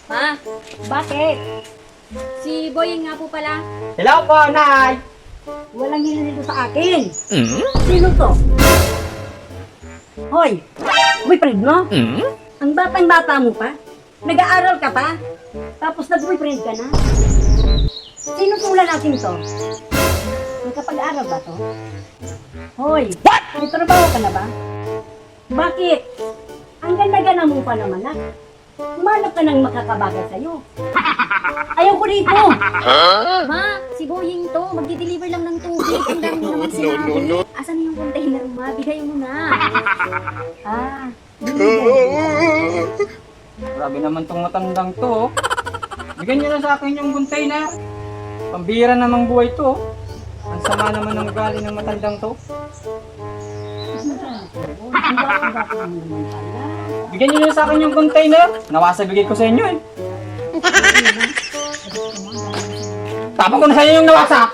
Ma, Bakit? si Boying nga po pala. Hello po, Nay! Walang hinanito sa akin. Sino to? Hoy, boyfriend mo? Ang batang-bata mo pa? Nag-aaral ka pa? Tapos nag-boyfriend ka na? Sino tula natin to? Nakapag-aaral ba to? Hoy, may trabaho ka na ba? Bakit? Ang ganda-ganda mo pa naman ah. Humanap ka ng makakabagay sa'yo. Ayaw ko dito. Ma, si Boying to. Magdi-deliver lang ng tubig. Ang dami naman sinabi. Asan yung container, ma? Bigay mo na. Ah, binigay. Grabe naman tong matandang to. Oh. Bigyan niyo na sa akin yung container. Pambira namang buhay to. Oh. Ang sama naman ng ugali ng matandang to. Bigyan niyo na sa akin yung container. Nawasa bigay ko sa inyo eh. Tapos ko na sa inyo yung nawasak.